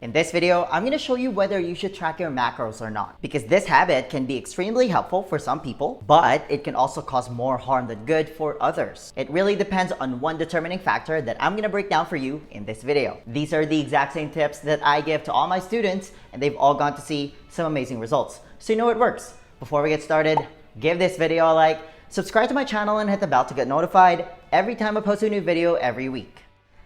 In this video, I'm going to show you whether you should track your macros or not, because this habit can be extremely helpful for some people, but it can also cause more harm than good for others. It really depends on one determining factor that I'm going to break down for you in this video. These are the exact same tips that I give to all my students, and they've all gone to see some amazing results. So you know it works. Before we get started, give this video a like, subscribe to my channel, and hit the bell to get notified every time I post a new video every week.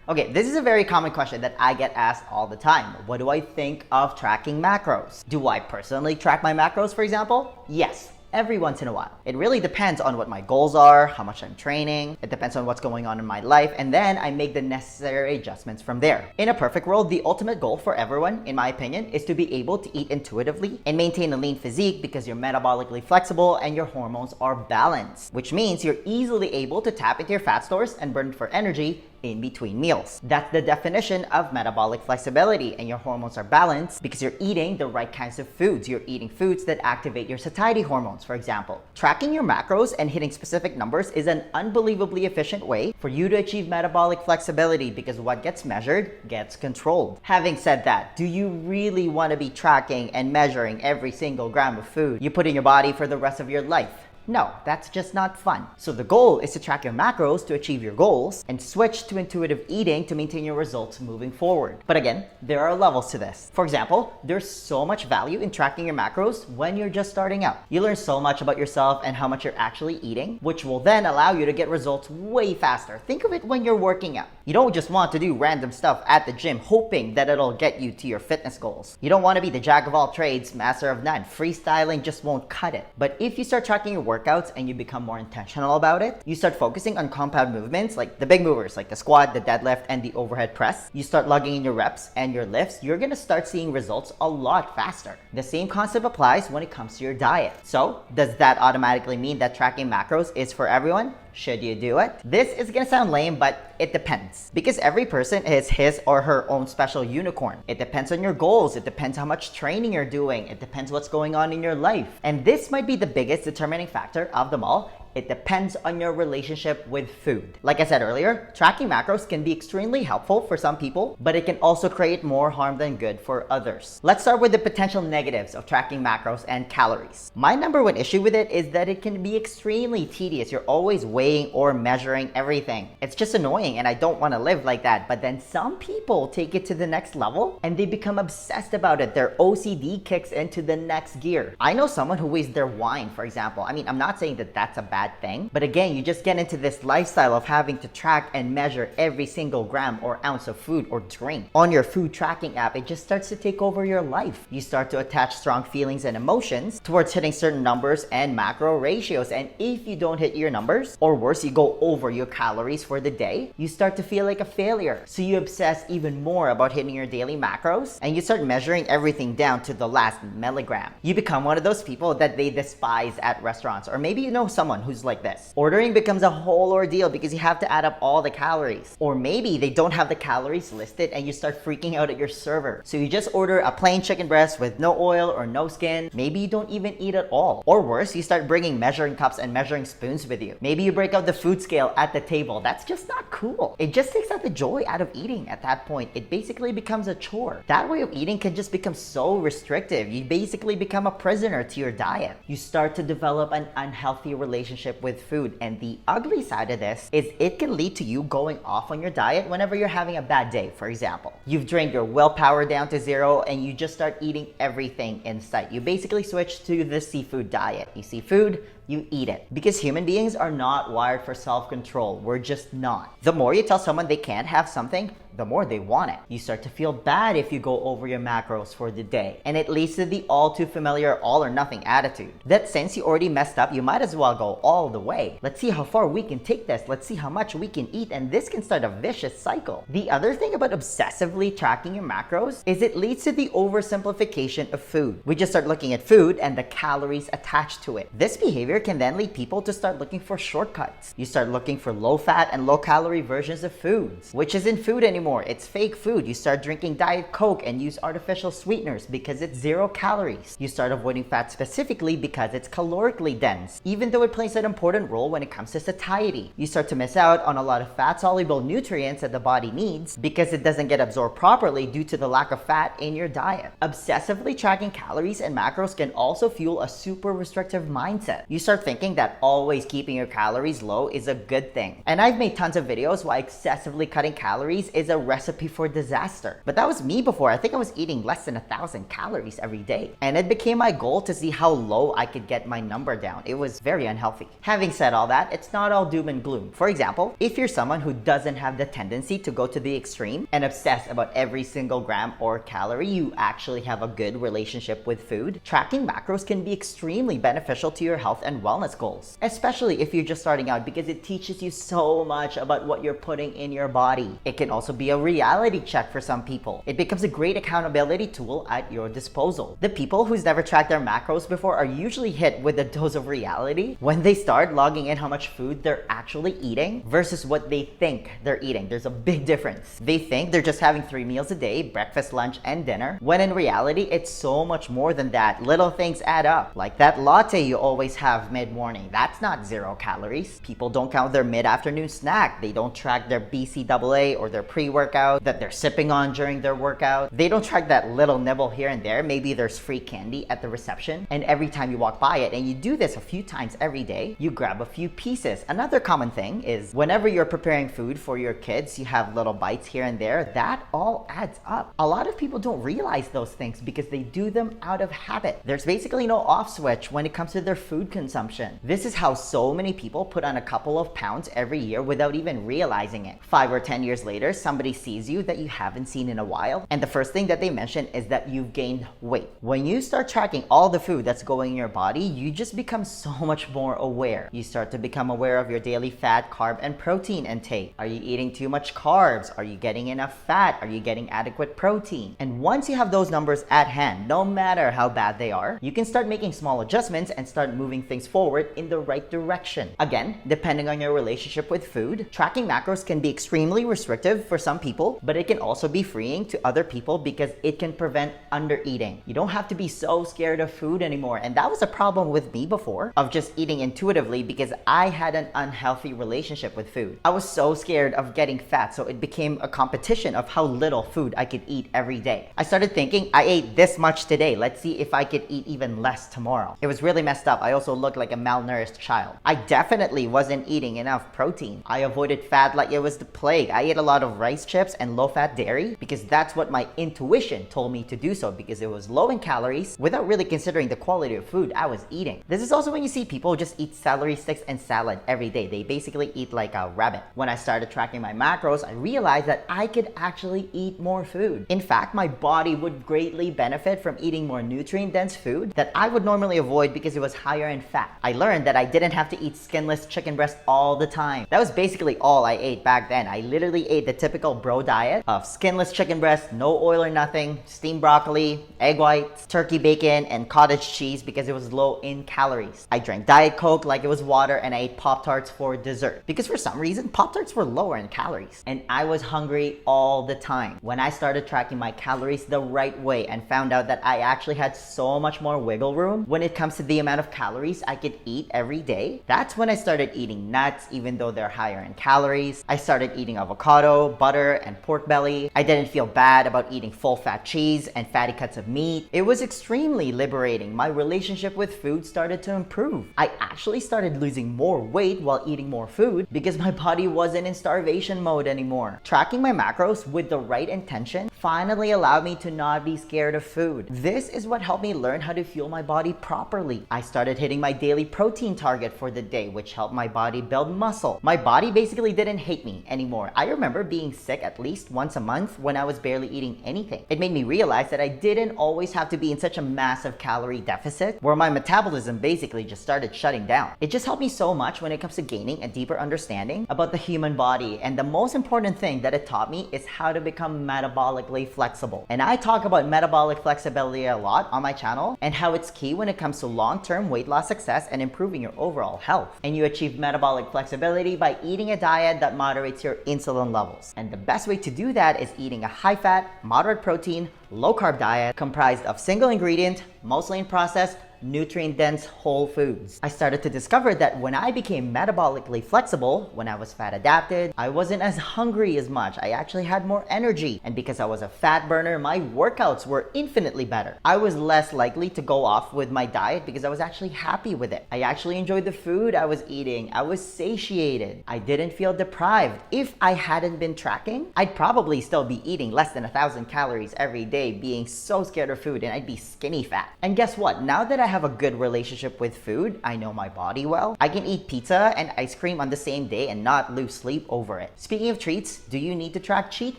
Okay, this is a very common question that I get asked all the time. What do I think of tracking macros? Do I personally track my macros, for example? Yes. Every once in a while. It really depends on what my goals are, how much I'm training. It depends on what's going on in my life, and then I make the necessary adjustments from there. In a perfect world, the ultimate goal for everyone, in my opinion, is to be able to eat intuitively and maintain a lean physique because you're metabolically flexible and your hormones are balanced, which means you're easily able to tap into your fat stores and burn for energy in between meals. That's the definition of metabolic flexibility, and your hormones are balanced because you're eating the right kinds of foods. You're eating foods that activate your satiety hormones, for example. Tracking your macros and hitting specific numbers is an unbelievably efficient way for you to achieve metabolic flexibility because what gets measured gets controlled. Having said that, do you really want to be tracking and measuring every single gram of food you put in your body for the rest of your life? No, that's just not fun. So the goal is to track your macros to achieve your goals and switch to intuitive eating to maintain your results moving forward. But again, there are levels to this. For example, there's so much value in tracking your macros when you're just starting out. You learn so much about yourself and how much you're actually eating, which will then allow you to get results way faster. Think of it when you're working out. You don't just want to do random stuff at the gym hoping that it'll get you to your fitness goals. You don't want to be the jack of all trades, master of none. Freestyling just won't cut it. But if you start tracking your workouts and you become more intentional about it, you start focusing on compound movements like the big movers like the squat, the deadlift, and the overhead press. You start logging in your reps and your lifts, you're gonna start seeing results a lot faster. The same concept applies when it comes to your diet. So, does that automatically mean that tracking macros is for everyone? Should you do it? This is gonna sound lame, but it depends. Because every person is his or her own special unicorn. It depends on your goals. It depends how much training you're doing. It depends what's going on in your life. And this might be the biggest determining factor of them all. It depends on your relationship with food. Like I said earlier, tracking macros can be extremely helpful for some people, but it can also create more harm than good for others. Let's start with the potential negatives of tracking macros and calories. My number one issue with it is that it can be extremely tedious. You're always weighing or measuring everything. It's just annoying, and I don't want to live like that. But then some people take it to the next level and they become obsessed about it. Their OCD kicks into the next gear. I know someone who weighs their wine, for example. I mean, I'm not saying that that's a bad thing, but again, you just get into this lifestyle of having to track and measure every single gram or ounce of food or drink. On your food tracking app, it just starts to take over your life. You start to attach strong feelings and emotions towards hitting certain numbers and macro ratios, and if you don't hit your numbers, or worse, you go over your calories for the day, you start to feel like a failure. So you obsess even more about hitting your daily macros, and you start measuring everything down to the last milligram. You become one of those people that they despise at restaurants, or maybe you know someone who's like this. Ordering becomes a whole ordeal because you have to add up all the calories. Or maybe they don't have the calories listed and you start freaking out at your server. So you just order a plain chicken breast with no oil or no skin. Maybe you don't even eat at all. Or worse, you start bringing measuring cups and measuring spoons with you. Maybe you break out the food scale at the table. That's just not cool. It just takes out the joy out of eating at that point. It basically becomes a chore. That way of eating can just become so restrictive. You basically become a prisoner to your diet. You start to develop an unhealthy relationship with food, and the ugly side of this is it can lead to you going off on your diet whenever you're having a bad day. For example, you've drained your willpower down to zero and you just start eating everything in sight. You basically switch to the seafood diet. You see food, you eat it. Because human beings are not wired for self-control. We're just not. The more you tell someone they can't have something, the more they want it. You start to feel bad if you go over your macros for the day. And it leads to the all too familiar all or nothing attitude. That since you already messed up, you might as well go all the way. Let's see how far we can take this. Let's see how much we can eat. And this can start a vicious cycle. The other thing about obsessively tracking your macros is it leads to the oversimplification of food. We just start looking at food and the calories attached to it. This behavior can then lead people to start looking for shortcuts. You start looking for low fat and low calorie versions of foods, which isn't food anymore. anymore. It's fake food. You start drinking Diet Coke and use artificial sweeteners because it's 0 calories. You start avoiding fat specifically because it's calorically dense, even though it plays an important role when it comes to satiety. You start to miss out on a lot of fat-soluble nutrients that the body needs because it doesn't get absorbed properly due to the lack of fat in your diet. Obsessively tracking calories and macros can also fuel a super restrictive mindset. You start thinking that always keeping your calories low is a good thing. And I've made tons of videos why excessively cutting calories is a recipe for disaster. But that was me before. I think I was eating less than 1,000 calories every day. And it became my goal to see how low I could get my number down. It was very unhealthy. Having said all that, it's not all doom and gloom. For example, if you're someone who doesn't have the tendency to go to the extreme and obsess about every single gram or calorie, you actually have a good relationship with food, tracking macros can be extremely beneficial to your health and wellness goals, especially if you're just starting out, because it teaches you so much about what you're putting in your body. It can also be a reality check for some people. It becomes a great accountability tool at your disposal. The people who's never tracked their macros before are usually hit with a dose of reality when they start logging in how much food they're actually eating versus what they think they're eating. There's a big difference. They think they're just having 3 meals a day, breakfast, lunch, and dinner, when in reality, it's so much more than that. Little things add up. Like that latte you always have mid-morning. That's not 0 calories. People don't count their mid-afternoon snack. They don't track their BCAA or their pre-workout that they're sipping on during their workout. They don't track that little nibble here and there. Maybe there's free candy at the reception, and every time you walk by it, and you do this a few times every day, you grab a few pieces. Another common thing is whenever you're preparing food for your kids, you have little bites here and there. That all adds up. A lot of people don't realize those things because they do them out of habit. There's basically no off switch when it comes to their food consumption. This is how so many people put on a couple of pounds every year without even realizing it. 5 or 10 years later, somebody sees you that you haven't seen in a while, and the first thing that they mention is that you've gained weight. When you start tracking all the food that's going in your body, you just become so much more aware. You start to become aware of your daily fat, carb, and protein intake. Are you eating too much carbs? Are you getting enough fat? Are you getting adequate protein? And once you have those numbers at hand, no matter how bad they are, you can start making small adjustments and start moving things forward in the right direction. Again, depending on your relationship with food, tracking macros can be extremely restrictive for some people, but it can also be freeing to other people because it can prevent undereating. You don't have to be so scared of food anymore. And that was a problem with me before, of just eating intuitively because I had an unhealthy relationship with food. I was so scared of getting fat, so it became a competition of how little food I could eat every day. I started thinking, I ate this much today, let's see if I could eat even less tomorrow. It was really messed up. I also looked like a malnourished child. I definitely wasn't eating enough protein. I avoided fat like it was the plague. I ate a lot of rice chips and low-fat dairy because that's what my intuition told me to do so, because it was low in calories without really considering the quality of food I was eating. This is also when you see people just eat celery sticks and salad every day. They basically eat like a rabbit. When I started tracking my macros, I realized that I could actually eat more food. In fact, my body would greatly benefit from eating more nutrient-dense food that I would normally avoid because it was higher in fat. I learned that I didn't have to eat skinless chicken breast all the time. That was basically all I ate back then. I literally ate the typical bro diet of skinless chicken breast, no oil or nothing, steamed broccoli, egg whites, turkey bacon, and cottage cheese because it was low in calories. I drank Diet Coke like it was water, and I ate Pop-Tarts for dessert because for some reason Pop-Tarts were lower in calories, and I was hungry all the time. When I started tracking my calories the right way and found out that I actually had so much more wiggle room when it comes to the amount of calories I could eat every day, that's when I started eating nuts even though they're higher in calories. I started eating avocado, butter, and pork belly. I didn't feel bad about eating full-fat cheese and fatty cuts of meat. It was extremely liberating. My relationship with food started to improve. I actually started losing more weight while eating more food because my body wasn't in starvation mode anymore. Tracking my macros with the right intention finally allowed me to not be scared of food. This is what helped me learn how to fuel my body properly. I started hitting my daily protein target for the day, which helped my body build muscle. My body basically didn't hate me anymore. I remember being sick at least once a month when I was barely eating anything. It made me realize that I didn't always have to be in such a massive calorie deficit where my metabolism basically just started shutting down. It just helped me so much when it comes to gaining a deeper understanding about the human body, and the most important thing that it taught me is how to become metabolically flexible. And I talk about metabolic flexibility a lot on my channel and how it's key when it comes to long-term weight loss success and improving your overall health. And you achieve metabolic flexibility by eating a diet that moderates your insulin levels. And And the best way to do that is eating a high-fat, moderate protein, low-carb diet comprised of single ingredient, mostly processed, nutrient-dense whole foods. I started to discover that when I became metabolically flexible, when I was fat adapted, I wasn't as hungry as much. I actually had more energy. And because I was a fat burner, my workouts were infinitely better. I was less likely to go off with my diet because I was actually happy with it. I actually enjoyed the food I was eating. I was satiated. I didn't feel deprived. If I hadn't been tracking, I'd probably still be eating less than 1,000 calories every day, being so scared of food, and I'd be skinny fat. And guess what? Now that I have a good relationship with food, I know my body well, I can eat pizza and ice cream on the same day and not lose sleep over it. Speaking of treats, do you need to track cheat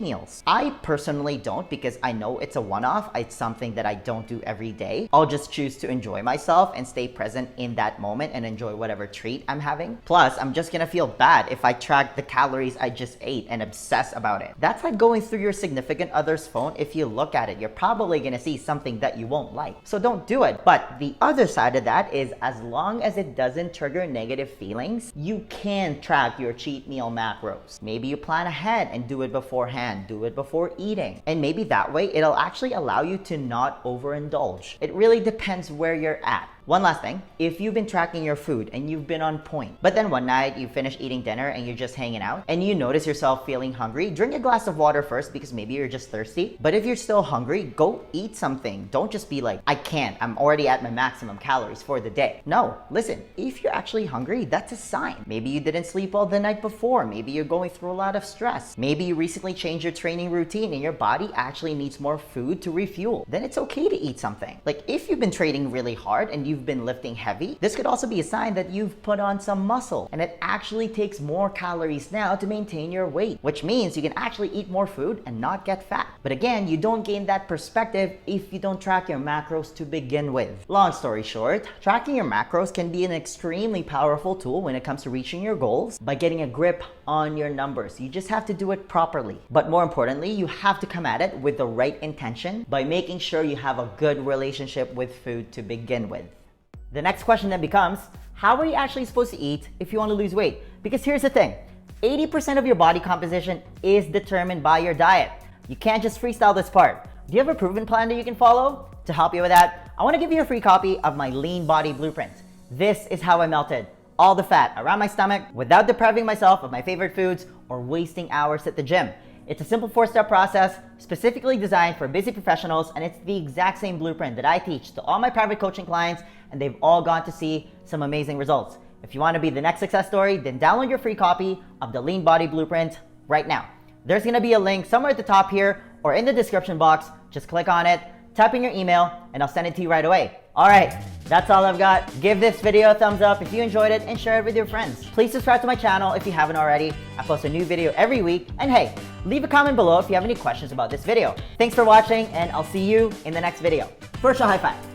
meals? I personally don't, because I know it's a one-off. It's something that I don't do every day. I'll just choose to enjoy myself and stay present in that moment and enjoy whatever treat I'm having. Plus, I'm just gonna feel bad if I track the calories I just ate and obsess about it. That's like going through your significant other's phone. If you look at it, you're probably gonna see something that you won't like. So don't do it. But the other side of that is, as long as it doesn't trigger negative feelings, you can track your cheat meal macros. Maybe you plan ahead and do it beforehand, do it before eating. And maybe that way it'll actually allow you to not overindulge. It really depends where you're at. One last thing, if you've been tracking your food and you've been on point, but then one night you finish eating dinner and you're just hanging out and you notice yourself feeling hungry, drink a glass of water first, because maybe you're just thirsty. But if you're still hungry, go eat something. Don't just be like, I can't, I'm already at my maximum calories for the day. No, listen, if you're actually hungry, that's a sign. Maybe you didn't sleep well the night before. Maybe you're going through a lot of stress. Maybe you recently changed your training routine and your body actually needs more food to refuel. Then it's okay to eat something. Like if you've been training really hard and you've been lifting heavy, this could also be a sign that you've put on some muscle, and it actually takes more calories now to maintain your weight, which means you can actually eat more food and not get fat. But again, you don't gain that perspective if you don't track your macros to begin with. Long story short, tracking your macros can be an extremely powerful tool when it comes to reaching your goals by getting a grip on your numbers. You just have to do it properly. But more importantly, you have to come at it with the right intention by making sure you have a good relationship with food to begin with. The next question then becomes, how are you actually supposed to eat if you want to lose weight? Because here's the thing, 80% of your body composition is determined by your diet. You can't just freestyle this part. Do you have a proven plan that you can follow? To help you with that, I want to give you a free copy of my Lean Body Blueprint. This is how I melted all the fat around my stomach without depriving myself of my favorite foods or wasting hours at the gym. It's a simple 4-step process specifically designed for busy professionals, and it's the exact same blueprint that I teach to all my private coaching clients, and they've all gone to see some amazing results. If you want to be the next success story, then download your free copy of the Lean Body Blueprint right now. There's going to be a link somewhere at the top here or in the description box. Just click on it, type in your email, and I'll send it to you right away. All right, that's all I've got. Give this video a thumbs up if you enjoyed it and share it with your friends. Please subscribe to my channel if you haven't already. I post a new video every week. And hey, leave a comment below if you have any questions about this video. Thanks for watching, and I'll see you in the next video. First, a high five.